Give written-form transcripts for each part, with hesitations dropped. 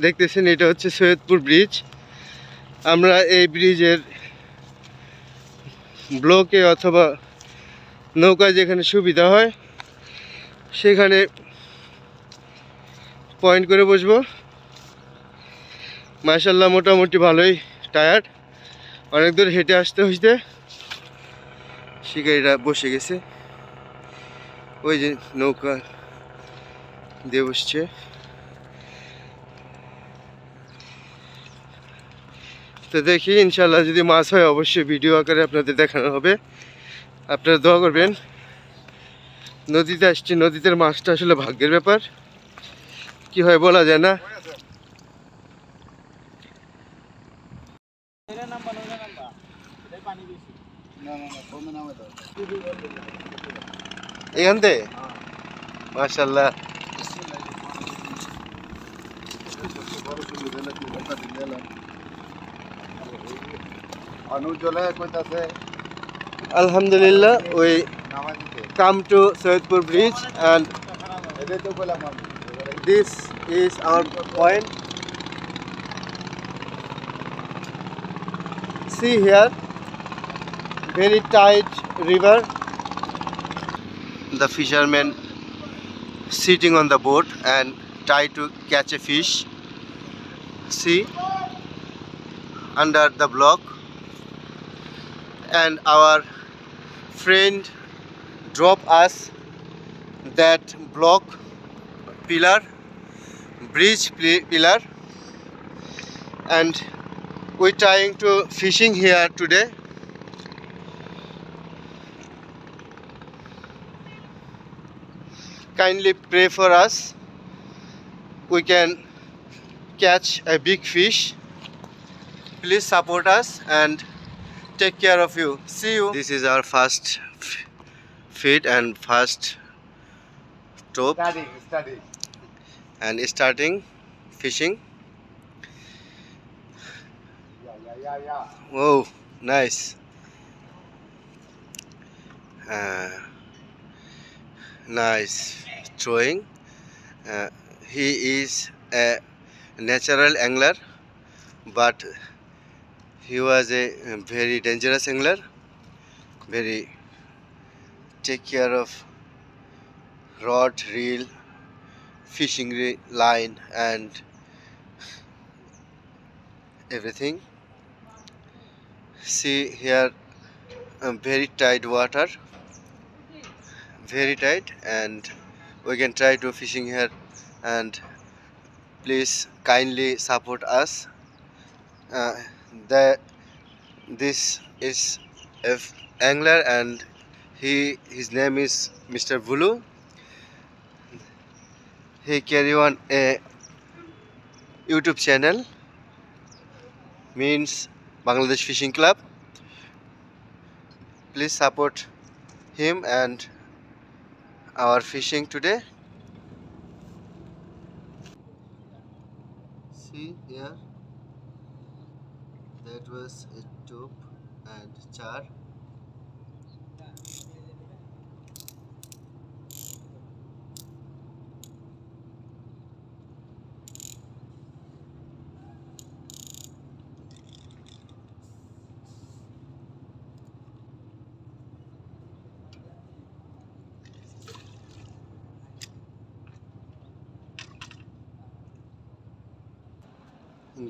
দেখতেছেন এটা হচ্ছে সৈয়দপুর ব্রিজ। আমরা এই ব্রিজের ব্লকে অথবা নৌকায় যেখানে সুবিধা হয় সেখানে পয়েন্ট করে বসবো। মাশাআল্লাহ মোটামুটি ভালোই টায়ার্ড, অনেক দূর হেঁটে আসতে হইতে। শিকারীরা বসে গেছে, ওই যে নৌকা দিয়ে বসছে। তো দেখি ইনশাল্লাহ যদি মাছ হয় অবশ্যই ভিডিও আকারে আপনাদের দেখানো হবে। আপনারা দোয়া করবেন। নদীতে আসছি, নদীতে মাছটা আসলে ভাগ্যের ব্যাপার, কি হয় বলা যায় না। এখান থেকে মাশাআল্লাহ Alhamdulillah, we come to Soyedpur Bridge and this is our point. See here, very tight river. The fishermen sitting on the boat and try to catch a fish. See, under the block, and our friend drop us that block pillar, bridge pillar, and we trying to fishing here today. Kindly pray for us, we can catch a big fish. Please support us and take care of you. See you. This is our first feed and first top and starting fishing. Oh, nice. Nice throwing. He is a natural angler, but he was a very dangerous angler. Very take care of rod, reel, fishing line and everything. See here, very tight water, very tight, and we can try to fishing here, and please kindly support us. This is a angler and his name is Mr. Vulu. He carry on a YouTube channel, means Bangladesh Fishing Club. Please support him and our fishing today. See here, that was a top and char.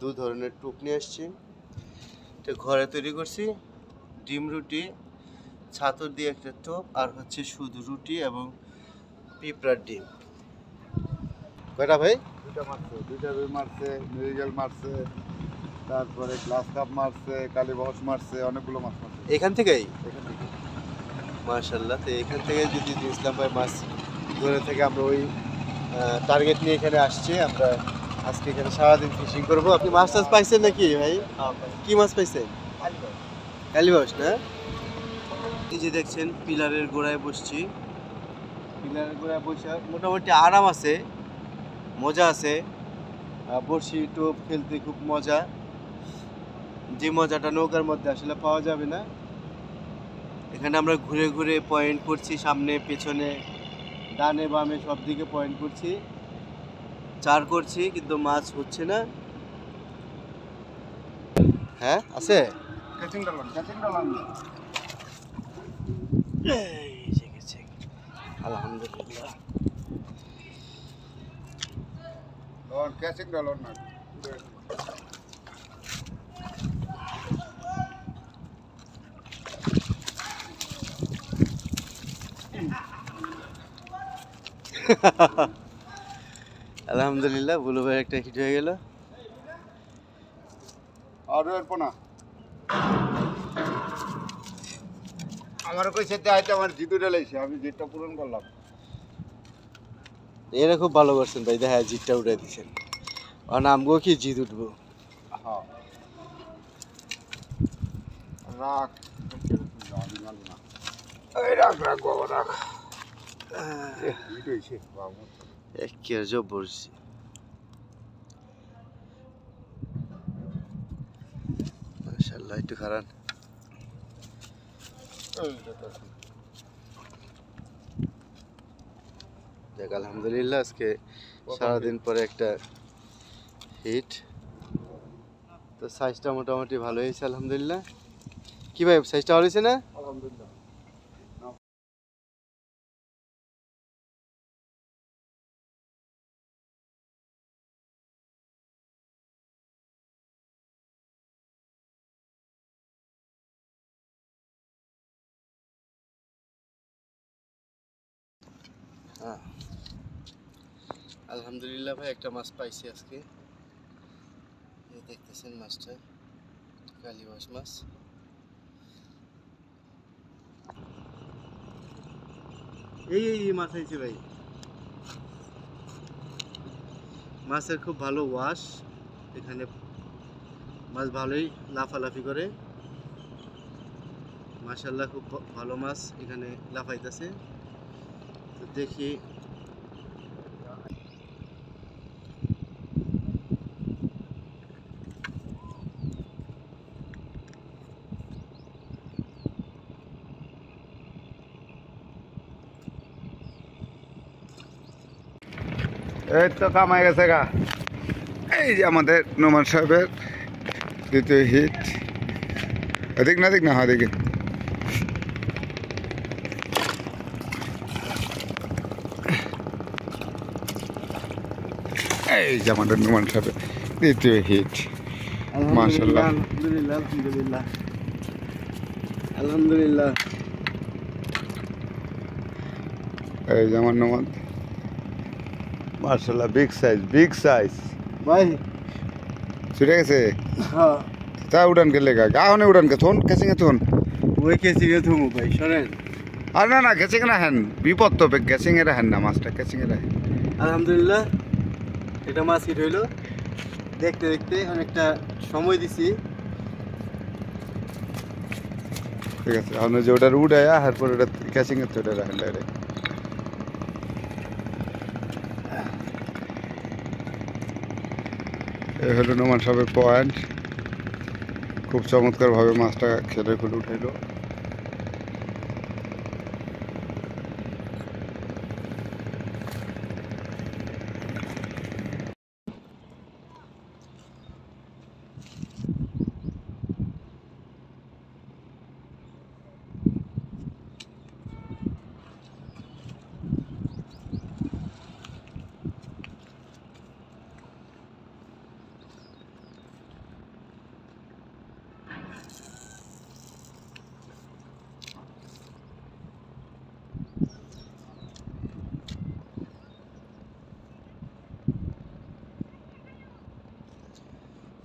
দু ধরনের টোপ নিয়ে আসছি, এটা ঘরে তৈরি করছি। ডিম রুটি, ছাতর দিয়ে একটা টোপ, আর হচ্ছে শুধু রুটি এবং পিঁপড়ার ডিম। কয়টা ভাই? দুইটা মারছে, দুইটা রুই মারছে, মিরিগেল মারছে, তারপরে গ্লাস কাপ মারছে, কালীবহস মারছে, অনেকগুলো মাছ মারছে এখান থেকেই। এখান থেকে মাশাআল্লাহ। তো এখান থেকে যদি ইসলাম ভাই মাছ ধরে থেকে আমরা ওই টার্গেট নিয়ে এখানে আসছি। আমরা আজকে এখানে সারাদিন ফিশিং করবো। আপনি মাছ টাছ পাইছেন নাকি ভাই? কি মাছ পাইছেন? কালীবাউস না? এই যে দেখছেন পিলারের গোড়ায় বসছি। পিলারের গোড়ায় বসে মোটামুটি আরাম আছে, মজা আছে। বড়শি টোপ খেলতে খুব মজা, যে মজাটা নৌকার মধ্যে আসলে পাওয়া যাবে না। এখানে আমরা ঘুরে ঘুরে পয়েন্ট করছি, সামনে পেছনে ডানে বামে সব দিকে পয়েন্ট করছি, চার করছি, কিন্তু মাছ হচ্ছে না। হ্যাঁ আছে, ক্যাচিং ডালান এই যে গেছে, আলহামদুলিল্লাহ। ক্যাচিং ডালান না আলহামদুলিল্লাহ, বুলু ভাই একটা হিট হয়ে গেল। আর এরপর না আমার কইছে দেখাইতে আমার জিতু ডালাইছে, আমি জিতটা পূরণ করলাম। এরা খুব ভালো করছেন ভাই, দেখা জিতটা উঠে দিচ্ছেন। আর নামগো কি জিত উঠবো। হ্যাঁ রাখ, রাখ বাবা রাখ। কি আর জব বলছি, মাশাআল্লাহ। একটু খারাপ, দেখ আলহামদুলিল্লাহ, আজকে সারাদিন পরে একটা হিট। তো সাইজটা মোটামুটি ভালো হয়েছে আলহামদুলিল্লাহ। কি ভাই সাইজটা ভালো হয়েছে না? আলহামদুলিল্লাহ। হ্যাঁ আলহামদুলিল্লাহ ভাই, একটা মাছ পাইছি আজকে। এই দেখতেছেন মাছটা, কালীবাস মাছ। এই মাছ আইছে ভাই, মাছের খুব ভালো ওয়াশ এখানে, মাছ ভালোই লাফালাফি করে, মাশাআল্লাহ খুব ভালো মাছ এখানে লাফাইতেছে। তো দেখি এই তো কামাই গেছে গা। এই যে আমাদের নোমান সাহেবের দ্বিতীয় হিট। এদিক না হ্যাঁ দেখি। এই যে আমাদের নোমান সাহেবের দ্বিতীয় হিট। মাশাআল্লাহ, আলহামদুলিল্লাহ আলহামদুলিল্লাহ আলহামদুলিল্লাহ। এই যে আমার নোমান, মাশাআল্লাহ, বিগ সাইজ ভাই। ছুটে গেছে। হ্যাঁ তা উড়ান কে লেগা গাহনে উড়ান কে থন কেসিং এ থন ওই কেসিং এ থমু ভাই, সরেন। আর না কেসিং না হেন বিপদ তো কেসিং এ রাখেন না, মাছটা কেসিং এ রাখেন। আলহামদুলিল্লাহ, এটা মাছ হিট হইলো। দেখতে দেখতে অনেকটা সময় দিছি। ঠিক আছে, আপনি যে ওটার উড়ায় তারপর ওটা কেসিং এ তো ওটা রাখেন ডাইরেক্ট। এই হলো নোমান সাহেবের পয়েন্ট। খুব চমৎকারভাবে মাছটা খেলে খুলে উঠাইলো।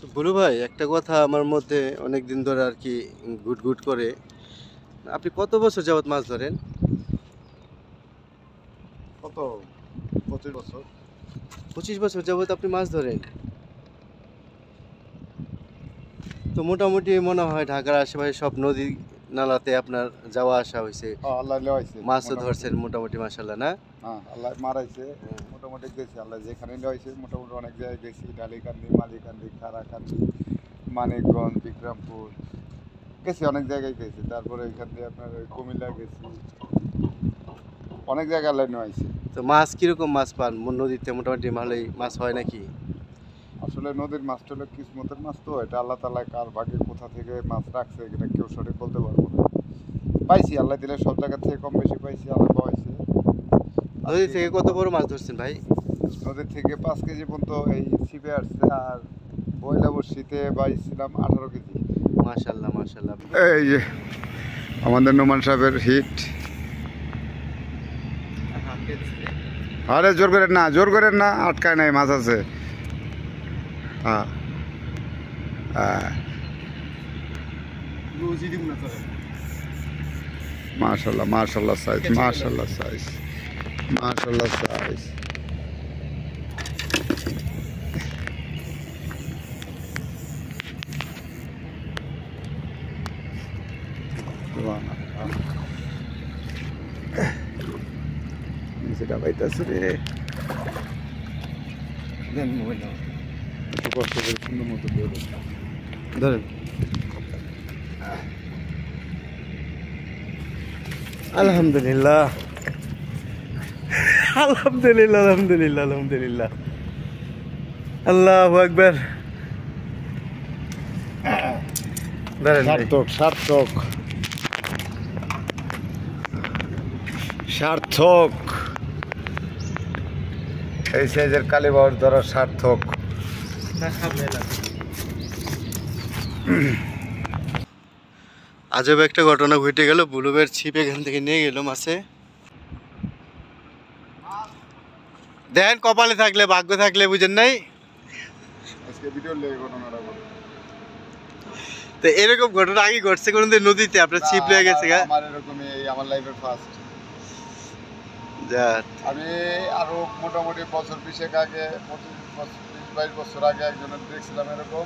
তো বলু ভাই, একটা কথা আমার মধ্যে অনেক দিন ধরে আর কি গুট গুট করে, আপনি কত বছর যাবত মাছ ধরেন? কত 25 বছর। 25 বছর যাবত আপনি মাছ ধরেন? তো মোটামুটি মনে হয় ঢাকার আশেপাশে সব নদী নালাতে আপনার যাওয়া আসা হয়েছে, আল্লাহ লেওয়াইছে, মাছও ধরছেন মোটামুটি, মাশাআল্লাহ না? হ্যাঁ আল্লাহ মারাইছে মোটামুটি। মোটামুটি গেছি, আল্লাহ যেখানে হয়েছে মোটামুটি অনেক জায়গায় গেছি। ডালিকান্দি, মালিকান্দি, খারাকান্দি, মানিকগঞ্জ, বিক্রমপুর গেছি, অনেক জায়গায় গেছি। তারপরে এখান দিয়ে আপনার ওই কুমিল্লা গেছি, অনেক জায়গায় আল্লাহ নিয়ে হয়েছে। তো মাছ কিরকম মাছ পান নদীতে? মোটামুটি ভালোই মাছ হয় নাকি? আসলে নদীর মাছটা হলো কিসমতের মাছ, তো এটা আল্লাহ তাআলা কার ভাগে কোথা থেকে মাছ রাখছে এটা কেউ সঠিক বলতে পারবো না। পাইছি, আল্লাহ দিলে সব জায়গা থেকে কম বেশি পাইছি, আল্লাহ পাইছে। নদী থেকে কত বড় মাছ ধরছেন ভাই? নদীর থেকে 5 কেজি পর্যন্ত এই ছিপে আসছে, আর বইলা বর্ষিতে পাইছিলাম 18 কেজি। মাশাআল্লাহ মাশাআল্লাহ। এই যে আমাদের নোমান সাহেবের হিট। আরে জোর করেন না, আটকায় নাই, মাছ আছে। হ্যাঁ মাশাআল্লাহ মাশাআল্লাহ সাইজ, মাশাআল্লাহ সাইজ, মাশাআল্লাহ সাইজ। সেটা পাইতেছে রে, একটু কষ্ট করে সুন্দর মতো ধরেন। আলহামদুলিল্লাহ আলহামদুলিল্লাহ আলহামদুলিল্লাহ আলহামদুলিল্লাহ, আল্লাহু আকবার। ধরেন সার্থক সার্থক সার্থক, এই সাইজের কালীবাউস ধরা সার্থক। আজব একটা ঘটনা ঘটে গেল, বুলুবের ছিপ এখান থেকে নিয়ে গেল মাছে। দেন কপালে থাকলে, ভাগ্য থাকলে, বুঝেন নাই? আজকে ভিডিও লেগে ঘটনাটা বলো। তো এরকম ঘটনা আগে ঘটছে কোনদিন নদীতে আপনার ছিপ লেগে গেছে? আমার এরকমই, আমার লাইফের ফার্স্ট। আমি আরো মোটামুটি বছর 20 আগে, 25-22 বছর আগে একজনের দেখছিলাম এরকম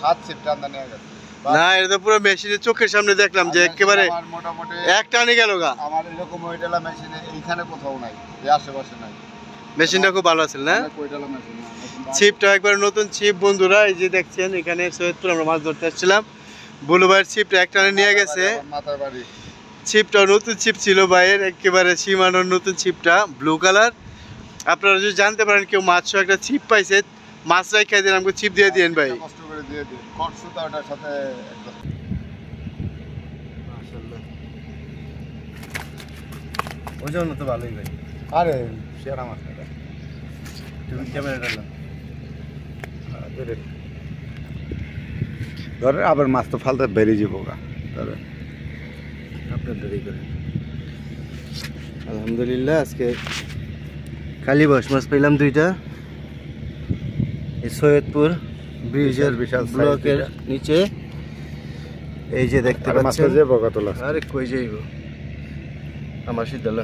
হাত ছিপ টান্দা নিয়ে গেছে। না, এটা তো পুরো মেশিনের চোখের সামনে দেখলাম যে একেবারে মোটামুটি এক টানে গেল গা। আমার এরকম ওইটালা মেশিনে এইখানে কোথাও নাই, এই আশেপাশে নাই। মেশিনটা খুব ভালো আছে না? ওইটালা মেশিন ছিপটা একবার নতুন ছিপ বন্ধুরা, এই যে দেখছেন এখানে সৈয়দপুর আমরা মাছ ধরতে আসছিলাম। বুলু ভাইয়ের ছিপটা এক টানে নিয়ে গেছে। মাথার বাড়ি ছিপটা নতুন ছিপ ছিল ভাইয়ের, একেবারে সীমানোর নতুন ছিপটা, ব্লু কালার। আপনারা যদি জানতে পারেন কেউ মাছ একটা ছিপ পাইছে, মাছ রাখাই দেন, আমাকে ছিপ দিয়ে দিন ভাই। কষ্ট করে দিয়ে দিন, কটসুতা ওটার সাথে একদম। মাশাআল্লাহ, ওজন তো ভালোই ভাই। আরে সেরা মাছ এটা, তুমি ক্যামেরাটা নাও। ধরে আবার মাছ তো ফালতে বেরিয়ে যাবো গা, ধরে আপনার দেরি করে। আলহামদুলিল্লাহ, আজকে কালীবাউস মাছ পেলাম 2টা। এই সৈয়দপুর ব্রিজের বিশাল ব্লকের নিচে, এই যে দেখতে পাচ্ছেন। মাছটা যে বকা তোলা। আরে কই যাইব আমার সিদ্ধান্ত।